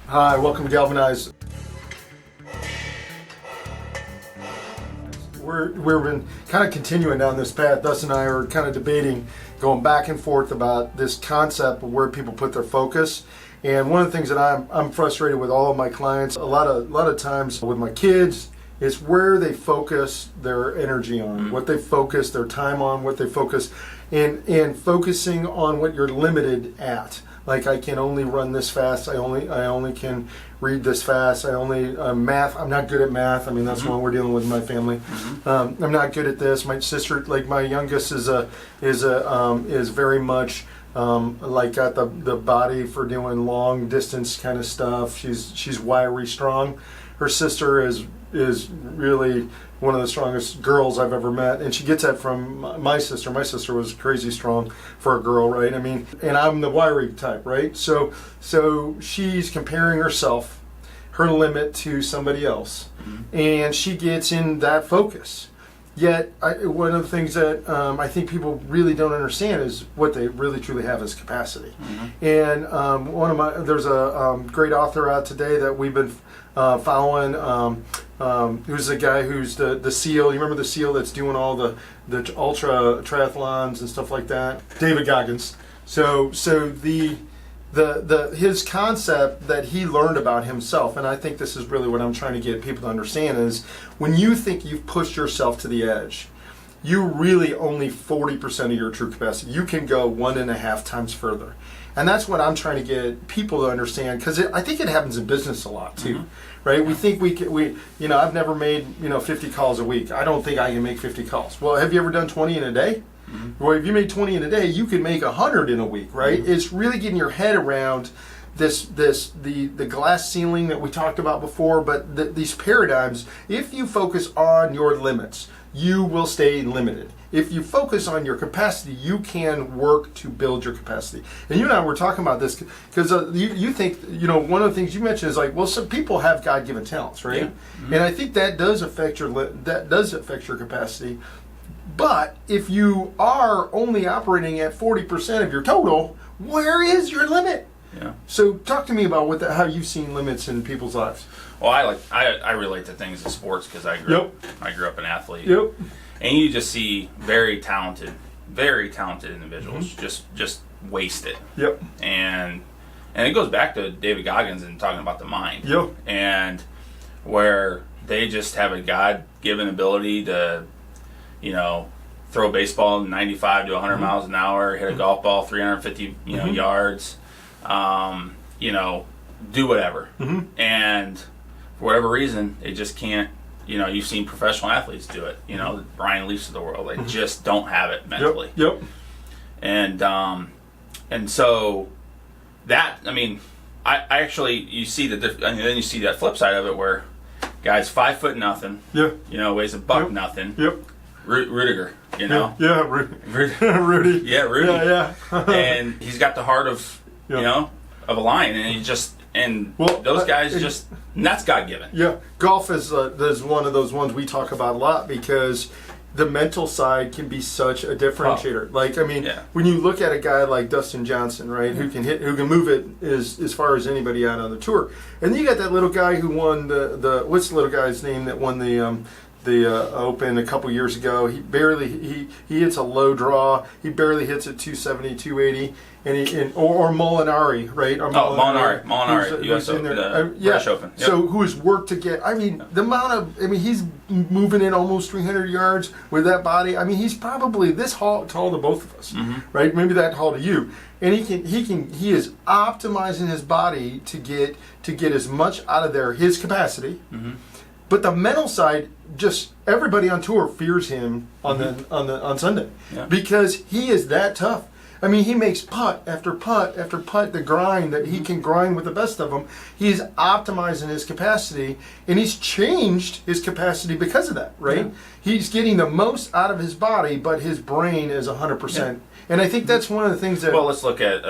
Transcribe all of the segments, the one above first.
Hi, welcome to Galvanize. We've been kind of continuing down this path. Dustin and I are kind of debating, going back and forth about this concept of where people put their focus. And one of the things that I'm frustrated with all of my clients, a lot of times with my kids, is where they focus their energy on, what they focus their time on, what they focus, and focusing on what you're limited at. Like, I can only run this fast. I only can read this fast. I only math. I'm not good at math. I mean, that's one we're dealing with in my family. I'm not good at this. My sister, like my youngest, is very much like got the body for doing long distance kind of stuff. She's wiry, strong. Her sister is really one of the strongest girls I've ever met, and she gets that from my sister. My sister was crazy strong for a girl, right? I mean, and I'm the wiry type, right? So she's comparing herself, her limit, to somebody else, and she gets in that focus. Yet, one of the things that I think people really don't understand is what they really truly have is capacity. And there's a great author out today that we've been following. Who's the guy who's the SEAL? You remember the SEAL that's doing all the ultra triathlons and stuff like that? David Goggins. So his concept that he learned about himself, and I think this is really what I'm trying to get people to understand, is when you think you've pushed yourself to the edge, you really only 40% of your true capacity. You can go 1.5 times further. And that's what I'm trying to get people to understand, because I think it happens in business a lot too, right? We think I've never made 50 calls a week. I don't think I can make 50 calls. Well, have you ever done 20 in a day? Well, if you made 20 in a day, you can make 100 in a week, right? It's really getting your head around the glass ceiling that we talked about before, but these paradigms. If you focus on your limits, you will stay limited. If you focus on your capacity, you can work to build your capacity. And you and I were talking about this because you think, one of the things you mentioned is like, well, some people have God-given talents, right? And I think that does affect your capacity. But if you are only operating at 40% of your total, where is your limit? Yeah. So talk to me about how you've seen limits in people's lives. Well, I relate to things in sports because I grew up an athlete. Yep. And you just see very talented individuals just waste it. Yep. And it goes back to David Goggins and talking about the mind. Yep. And where they just have a God-given ability to, throw a baseball 95 to 100 miles an hour, hit a golf ball 350 yards, do whatever. And for whatever reason, they just can't. You've seen professional athletes do it. Brian Leafs of the world. They just don't have it mentally. Yep. And so that, I actually, you see then you see that flip side of it where guys 5 foot nothing. Yeah. Weighs a buck nothing. Yep. Rudiger. Yeah. Rudy. Yeah, Rudy. Yeah. And he's got the heart of of a lion, and those guys and that's God given. Yeah, golf is one of those ones we talk about a lot because the mental side can be such a differentiator. When you look at a guy like Dustin Johnson, right, who can move it as far as anybody out on the tour, and then you got that little guy who won what's the little guy's name that won the Open a couple years ago. He hits a low draw. He barely hits at 270, 280. Or Molinari, right? Or Molinari, who's in there. British Open. Yep. So who's worked to get? The amount of. He's moving in almost 300 yards with that body. He's probably this tall to both of us, right? Maybe that tall to you. And he is optimizing his body to get as much out of his capacity. But the mental side, just everybody on tour fears him on Sunday because he is that tough. He makes putt after putt after putt, the grind that he can grind with the best of them. He's optimizing his capacity, and he's changed his capacity because of that, right? He's getting the most out of his body, but his brain is 100%. And I think that's one of the things that... Well, let's look at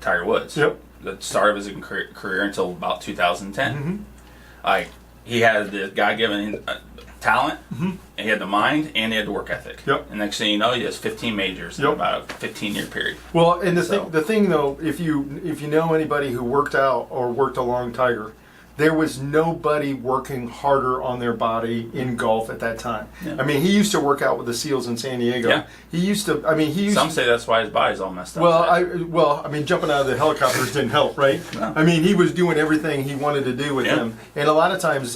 Tiger Woods. Yep. The start of his career until about 2010. He had the God-given talent, and he had the mind, and he had the work ethic. Yep. And next thing you know, he has 15 majors in about a 15-year period. Well, and the thing though, if you know anybody who worked out or worked along Tiger, there was nobody working harder on their body in golf at that time. Yeah. I mean, he used to work out with the SEALs in San Diego. Yeah. He used to. I mean, Some say that's why his body's all messed up. Well, I mean, jumping out of the helicopters didn't help, right? No. I mean, he was doing everything he wanted to do with Yeah. him, and a lot of times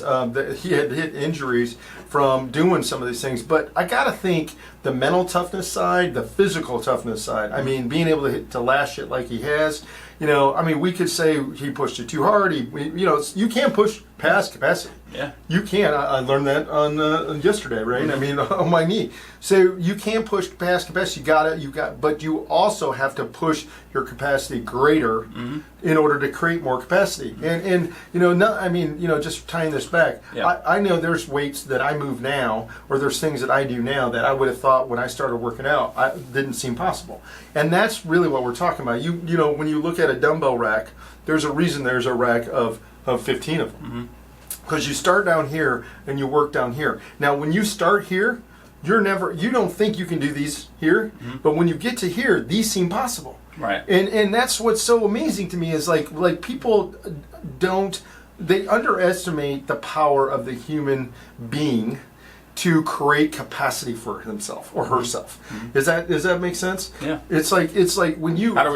he had hit injuries from doing some of these things. But I gotta think the mental toughness side, the physical toughness side. I mean, being able to lash it like he has. You know, I mean, we could say he pushed it too hard. You can't push past capacity. Yeah. You can. I learned that on yesterday, right? I mean, on my knee. So you can't push past capacity. But you also have to push your capacity greater in order to create more capacity. And just tying this back, Yeah. I know there's weights that I move now, or there's things that I do now that I would have thought when I started working out, didn't seem possible. And that's really what we're talking about. You know, when you look at a dumbbell rack, there's a reason there's a rack of 15 of them. Because you start down here and you work down here. Now, when you start here, you don't think you can do these here, but when you get to here, these seem possible. Right. And that's what's so amazing to me is like people they underestimate the power of the human being to create capacity for himself or herself. Does that make sense? Yeah. It's like when you How do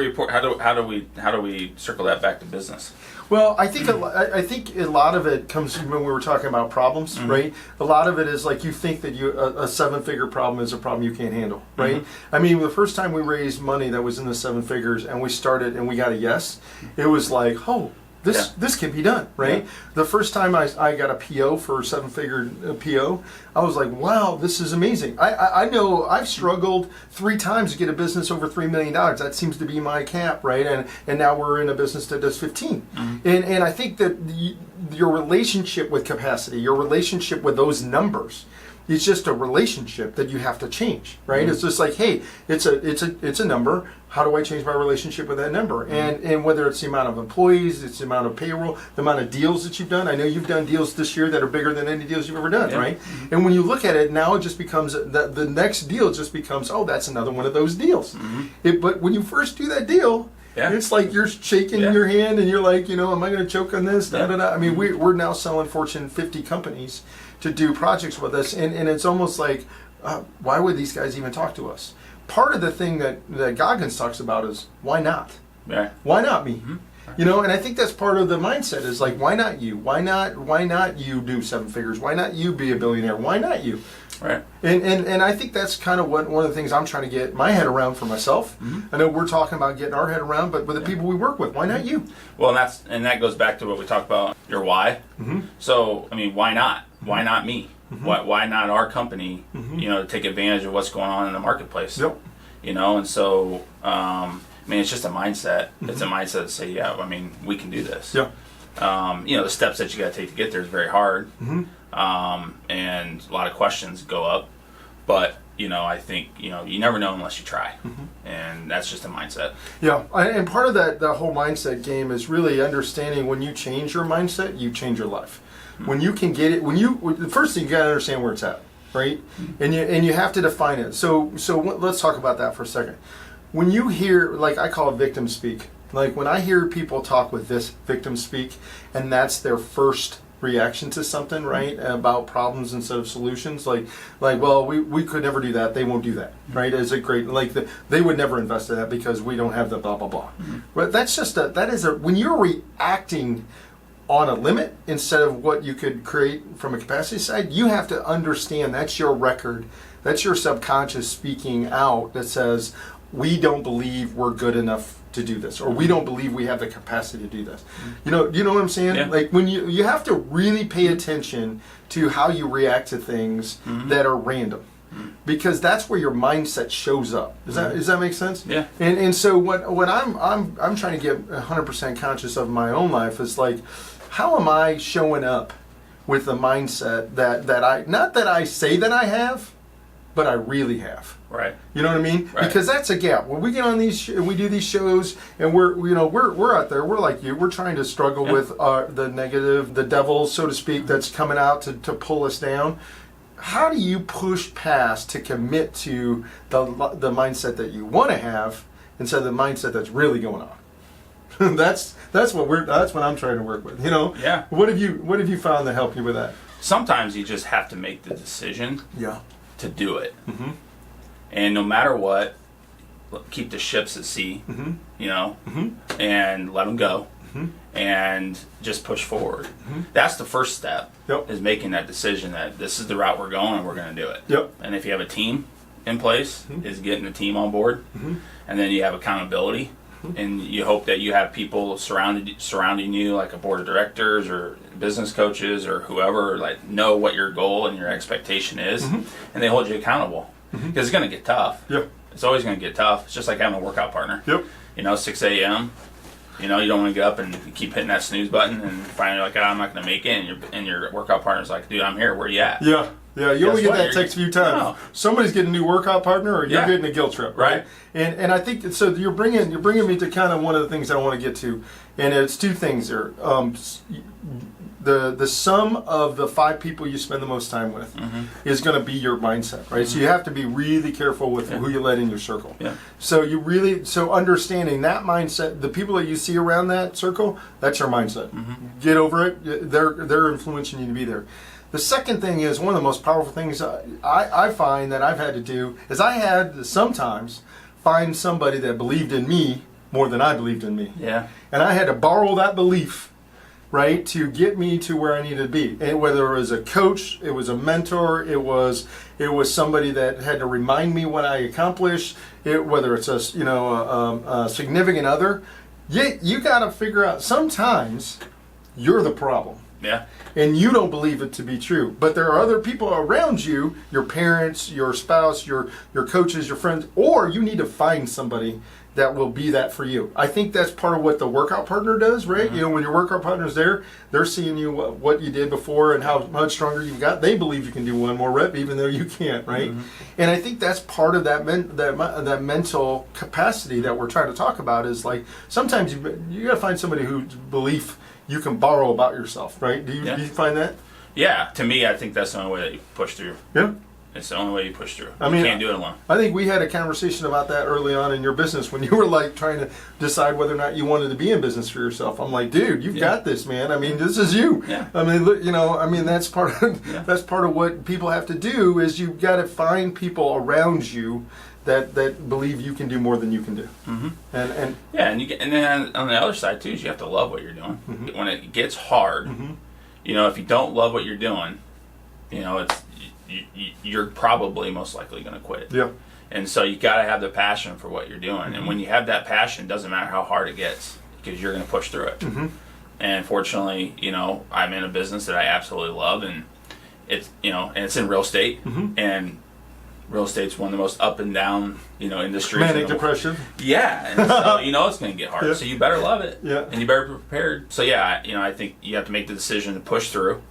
we circle that back to business? Well, I think a lot of it comes from when we were talking about problems, right? A lot of it is like you think that a 7-figure problem is a problem you can't handle, right? I mean, the first time we raised money that was in the 7 figures and we started and we got a yes, it was like, oh, this can be done, right? Yeah. The first time I got a PO for a 7-figure PO, I was like, wow, this is amazing. I know I've struggled 3 times to get a business over $3 million. That seems to be my cap, right? And now we're in a business that does 15. And I think that your relationship with capacity, your relationship with those numbers, it's just a relationship that you have to change, right? It's just like, hey, it's a number. How do I change my relationship with that number? And whether it's the amount of employees, it's the amount of payroll, the amount of deals that you've done. I know you've done deals this year that are bigger than any deals you've ever done, right? And when you look at it, now it just becomes the next deal just becomes, oh, that's another one of those deals. But when you first do that deal, it's like you're shaking your hand and you're like, am I going to choke on this? Da, da, da. I mean, we're now selling Fortune 50 companies to do projects with us, and it's almost like, why would these guys even talk to us? Part of the thing that Goggins talks about is, why not? Yeah. Why not me? And I think that's part of the mindset is like, why not you? Why not you do 7 figures? Why not you be a billionaire? Why not you? Right. And I think that's kind of one of the things I'm trying to get my head around for myself. I know we're talking about getting our head around, but with the people we work with, why not you? Well, and that goes back to what we talked about, your why. So, I mean, why not? Why not me? Why not our company? To take advantage of what's going on in the marketplace. Yep. And so, I mean, it's just a mindset. It's a mindset to say, yeah, I mean, we can do this. Yeah. The steps that you got to take to get there is very hard. And a lot of questions go up, but I think you never know unless you try, and that's just a mindset. Yeah, and part of that whole mindset game is really understanding when you change your mindset, you change your life. When you can get it, the first thing you got to understand where it's at, right? And you have to define it. So let's talk about that for a second. When you hear, like I call it victim speak, like when I hear people talk with this victim speak, and that's their first reaction to something, right, about problems instead of solutions, like well, we could never do that, they won't do that, right? Is it great, like they would never invest in that because we don't have the blah blah blah. But that's just when you're reacting on a limit instead of what you could create from a capacity side, you have to understand that's your record, that's your subconscious speaking out that says, we don't believe we're good enough to do this, or we don't believe we have the capacity to do this. You know what I'm saying? Yeah. Like when you have to really pay attention to how you react to things that are random, because that's where your mindset shows up. Does that make sense? Yeah. And so what I'm trying to get 100% conscious of my own life is like, how am I showing up with the mindset that I, not that I say that I have, but I really have. Right. You know what I mean? Right. Because that's a gap. When we get on these, we do these shows, and we're out there. We're like you. We're trying to struggle with the negative, the devil, so to speak, that's coming out to pull us down. how do you push past to commit to the mindset that you want to have instead of the mindset that's really going on? that's what I'm trying to work with. Yeah. What have you found to help you with that? Sometimes you just have to make the decision. Yeah. To do it. Mm-hmm. And no matter what, keep the ships at sea. Mm-hmm. Mm-hmm. And let them go. Mm-hmm. And just push forward. Mm-hmm. That's the first step. Yep. Is making that decision that this is the route we're going and we're going to do it. Yep. And if you have a team in place, Mm-hmm. is getting the team on board. Mm-hmm. And then you have accountability. Mm-hmm. And you hope that you have people surrounding you, like a board of directors or business coaches or whoever, like know what your goal and your expectation is, Mm-hmm. and they hold you accountable. Because it's going to get tough. Yep. It's always going to get tough. It's just like having a workout partner. Yep. 6 a.m. You don't want to get up and keep hitting that snooze button and finally like, I'm not going to make it. And your workout partner's like, dude, I'm here. Where you at? Yeah. Yeah, you only Guess get what? that text a few times. No. Somebody's getting a new workout partner, or you're Yeah. getting a guilt trip, right? And I think so. You're bringing me to kind of one of the things I want to get to, and it's two things there. The sum of the 5 people you spend the most time with Mm-hmm. is going to be your mindset, right? So you have to be really careful with who you let in your circle. Yeah. So understanding that mindset, the people that you see around that circle, that's your mindset. Mm-hmm. Get over it. They're influencing you to be there. The second thing is, one of the most powerful things I find that I've had to do is I had to sometimes find somebody that believed in me more than I believed in me. Yeah. And I had to borrow that belief, right, to get me to where I needed to be. And whether it was a coach, it was a mentor, it was somebody that had to remind me what I accomplished, whether it's a significant other, you got to figure out sometimes you're the problem. Yeah. And you don't believe it to be true. But there are other people around you, your parents, your spouse, your coaches, your friends, or you need to find somebody that will be that for you. I think that's part of what the workout partner does, right? Mm-hmm. When your workout partner's there, they're seeing you what you did before and how much stronger you've got. They believe you can do one more rep even though you can't, right? Mm-hmm. And I think that's part of that mental capacity that we're trying to talk about is like sometimes you got to find somebody whose belief you can borrow about yourself, right? Do you find that? Yeah. To me, I think that's the only way that you push through. Yeah. It's the only way you push through. I mean, you can't do it alone. I think we had a conversation about that early on in your business when you were like trying to decide whether or not you wanted to be in business for yourself. I'm like, dude, you've got this, man. I mean, this is you. Yeah. I mean, that's part of what people have to do is you've got to find people around you that believe you can do more than you can do. Mm-hmm. And then on the other side too is you have to love what you're doing. Mm-hmm. When it gets hard, mm-hmm. If you don't love what you're doing, you're probably most likely going to quit. Yeah. And so you got to have the passion for what you're doing. Mm-hmm. And when you have that passion, it doesn't matter how hard it gets because you're going to push through it. Mm-hmm. And fortunately, I'm in a business that I absolutely love, and it's in real estate, Mm-hmm. and real estate's one of the most up and down, industries. Manic depression. Yeah, and so it's going to get hard. Yeah. So you better love it. Yeah. And you better be prepared. So yeah, I think you have to make the decision to push through.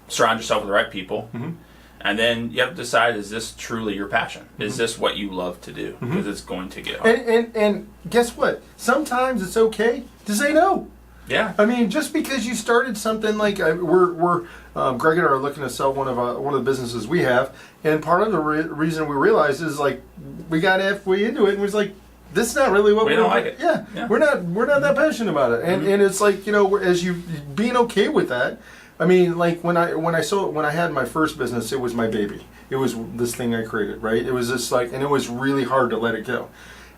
Surround yourself with the right people. Mm-hmm. And then you have to decide, is this truly your passion? Mm-hmm. Is this what you love to do? Mm-hmm. Because it's going to get hard. And guess what? Sometimes it's okay to say no. Yeah. I mean, just because you started something like we're Greg and I are looking to sell one of the businesses we have, and part of the reason we realized is like we got halfway into it and was like, this is not really what we don't like it. Yeah, we're not that passionate about it, and Mm-hmm. and it's like as you being okay with that. I mean, like when I had my first business, it was my baby. It was this thing I created, right? It was just and it was really hard to let it go.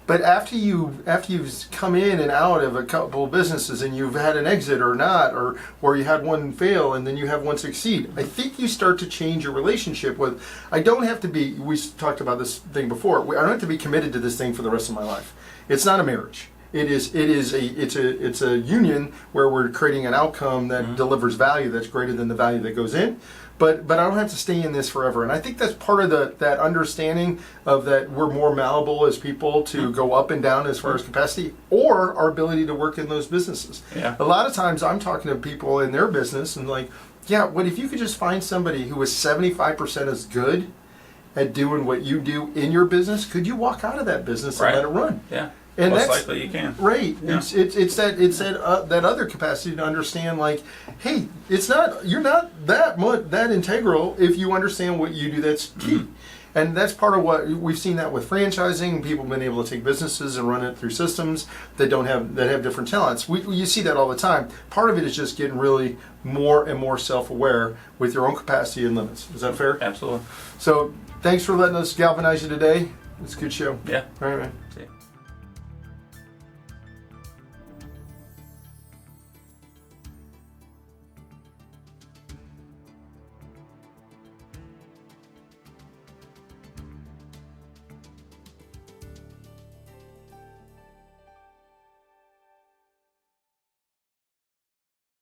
But after you've come in and out of a couple of businesses and you've had an exit or not, or you had one fail and then you have one succeed, I think you start to change your relationship with. I don't have to be. We talked about this thing before. I don't have to be committed to this thing for the rest of my life. It's not a marriage. It's a union where we're creating an outcome that Mm-hmm. delivers value that's greater than the value that goes in. But I don't have to stay in this forever. And I think that's part of that understanding of that we're more malleable as people to go up and down as far as capacity or our ability to work in those businesses. Yeah. A lot of times I'm talking to people in their business and like, yeah, what if you could just find somebody who is 75% as good at doing what you do in your business? Could you walk out of that business and Right. let it run? Yeah. And most that's likely you can. right. Yeah. It's that other capacity to understand, like, hey, you're not that integral if you understand what you do. That's key. And that's part of what we've seen that with franchising. People have been able to take businesses and run it through systems that have different talents. You see that all the time. Part of it is just getting really more and more self-aware with your own capacity and limits. Is that fair? Absolutely. So thanks for letting us galvanize you today. It's a good show. Yeah. All right, man. See ya.